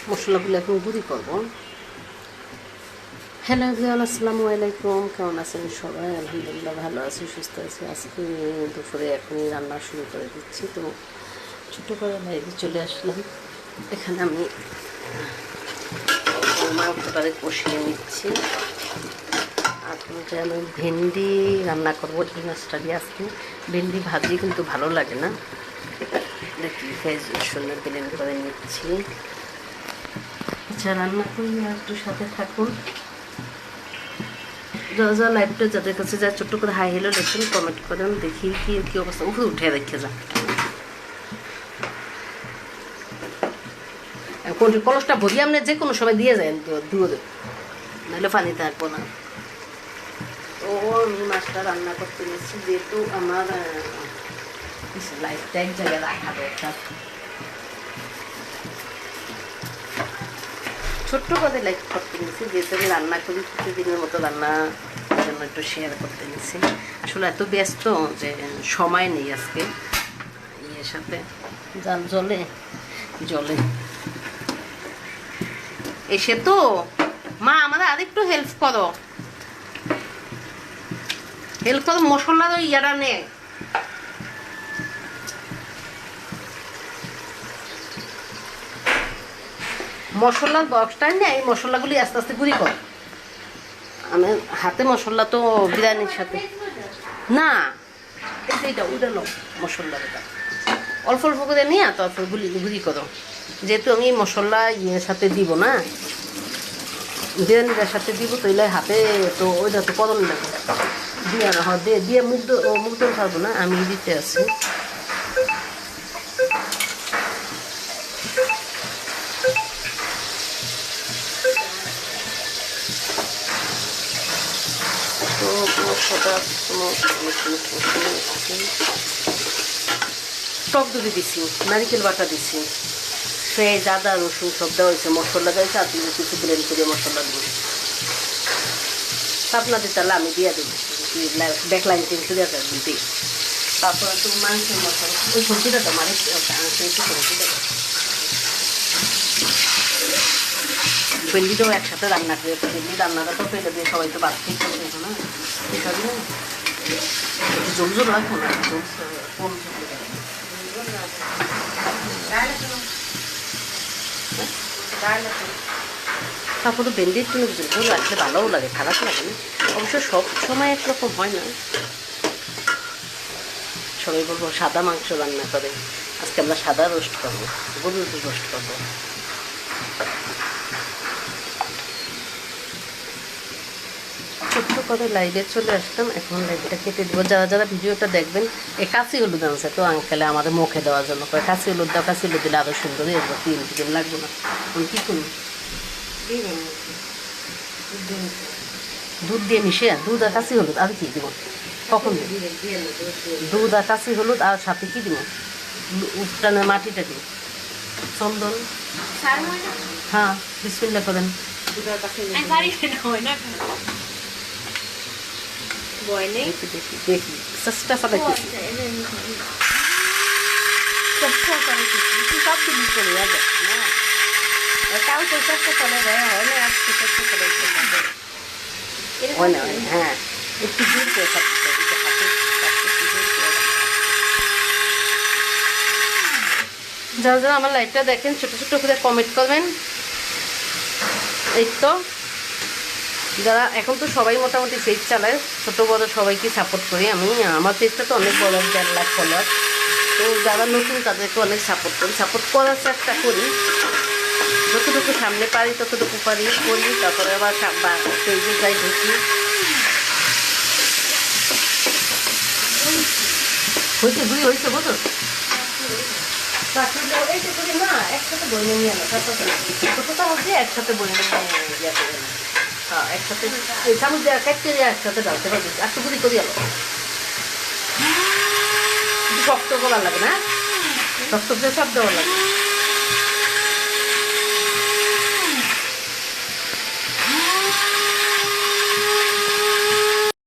মশলাগুলো এখন গুঁড়ি করবো। হ্যালো এভরিওয়ান, আসসালামু আলাইকুম। কেমন আছেন সবাই? আলহামদুলিল্লাহ ভালো আছি, সুস্থ আছি। আজকে দুপুরে এখনই রান্না শুরু করে দিচ্ছি। তো ছোটো করে বাইরে চলে আসলাম। এখানে আমি মাংসটারে কষিয়ে নিচ্ছি। এখন আমি ভেন্ডি রান্না করবো এই মাছটা দিয়ে। আজকে ভেন্ডি ভাজি কিন্তু ভালো লাগে না, দেখি পেঁয়াজ রসুন ব্লেন্ড করে নিচ্ছি। আচ্ছা, রান্না করি আর একটু সাথে থাকুন। যা যা লাইভটা যাদের কাছে যা ছোট্ট করে হাই হ্যালো লিখুন, কমেন্ট করেন, দেখি কি কি অবস্থা। উঠে রেখে যা কোন কলসটা ভরি আপনি যে কোনো সময় দিয়ে যায় দুধ, নাহলে পানি থাকবো না। তো আমি মাছটা রান্না করতে নিচ্ছি, যেহেতু আমার লাইফটা এক জায়গায় রাখা দরকার। ছোট্ট করে লাইক করতে নিচ্ছি, যেহেতু আমি রান্না করি প্রতিদিনের মতো রান্না জন্য একটু শেয়ার করতে নিচ্ছি। আসলে এত ব্যস্ত যে সময় নেই আজকে ইয়ের সাথে। যান জলে জলে এসে তো মা আমাদের আরেকটু হেল্প করো, মশলার ওই ইয়াটা নে। মশলার বক্সটা নেই, এই মশলাগুলি আস্তে আস্তে গুঁড়ি কর। আমি হাতে মশলা তো বিরিয়ানির সাথে না, এইটা ওইটা নো, মশলাটা অল্প অল্প করে নিয়ে তারপর গুঁড়ি করো। যেহেতু আমি মশলা ইয়ের সাথে দিব না, বিরিয়ানিটার সাথে দিব, তো এলে হাতে তো ওইটা তো কদম লাগবে দিয়ে না হয় দিয়ে মুগ্ধ পারবো না, আমি দিতে আছি। তো টক দই দিছি, নারিকেল বাটা দিছি, পেঁয়াজ আদা রসুন সব দেওয়া হয়েছে, মশলা দেওয়া হয়েছে। আর দিয়ে কিছু ব্লেন্ড করে মশলা দেবো। আপনাদের তাহলে আমি দিয়ে দেবো, দেখলাম কিন্তু দিতে। তারপর একটু মাংসের মশলা, ওই সবজিটা তো মানে ভেন্ডিটাও একসাথে রান্না করে, ভেন্ডি রান্নাটা তো ফেলে দিয়ে সবাই তো বাড়তেই করবে না, এসবই না একটু জল জল রাখবো না, কম তারপরে ভেন্ডির জন্য ঝোল রাখলে ভালোও লাগে, খারাপ লাগে না। অবশ্য সব সময় একরকম হয় না। সবাই বলবো সাদা মাংস রান্না করে, আজকে আমরা সাদা রোস্ট করবো, গরুর রোস্ট করবো। ছোট্ট করে লাইভে চলে আসলাম, এখন লাইভটা কেটে দেবো। যারা যারা ভিডিওটা দেখবেন, এই কাঁচি হলুদ আনছে তো আঙ্কেলে আমাদের মুখে দেওয়ার জন্য করে, কাঁচি হলুদ দাও, কাঁচি হলুদ দিলে আরও সুন্দর হয়ে যাবো, 3 লাগবো না। আমি কী করবো, দুধ দিয়ে মিশিয়ে দুধ আর কাঁচি হলুদ আর কি দিব, কখন দুধ আর কাঁচি হলুদ আর সাথে কি দিব, উঠটানের মাটিটা দিব, চন্দন। হ্যাঁ, বিসমিল্লাহ করেন। দেখি চেষ্টা চালাইতেছি, সব দিন চলে যাবে না, কাউ তো চেষ্টা চলে যায়, হয় না আজকে চেষ্টা চলাইতে হয় না। হ্যাঁ, একটু দূর করে থাকতে হাতে যারা যারা আমার লাইভটা দেখেন ছোটো ছোটো করে কমেন্ট করবেন। এই তো যারা এখন তো সবাই মোটামুটি পেজ চালায়, ছোটো বড়ো সবাইকে সাপোর্ট করি আমি। আমার পেজটা তো অনেক বড়, 1.5 লাখ ফলোয়ার। তো যারা নতুন তাদেরকে অনেক সাপোর্ট করি, সাপোর্ট করার চেষ্টা করি, যতটুকু সামনে পারি ততটুকু করি। তারপরে আবার পেজে যাই, ঢুকি। হয়েছে ঘুরি হয়েছে বোঝো না, একসাথে বই নিয়ে এলো, ছোটোটা হচ্ছে একসাথে বই নিয়ে ইয়ে করে না। হ্যাঁ, একসাথে চামচ দেওয়া কেটে দিয়ে একসাথে ডালতে পারবে, একটু গুঁড়ি করি এলো। শক্ত করা লাগে না, শক্ত করে সব দেওয়া লাগে।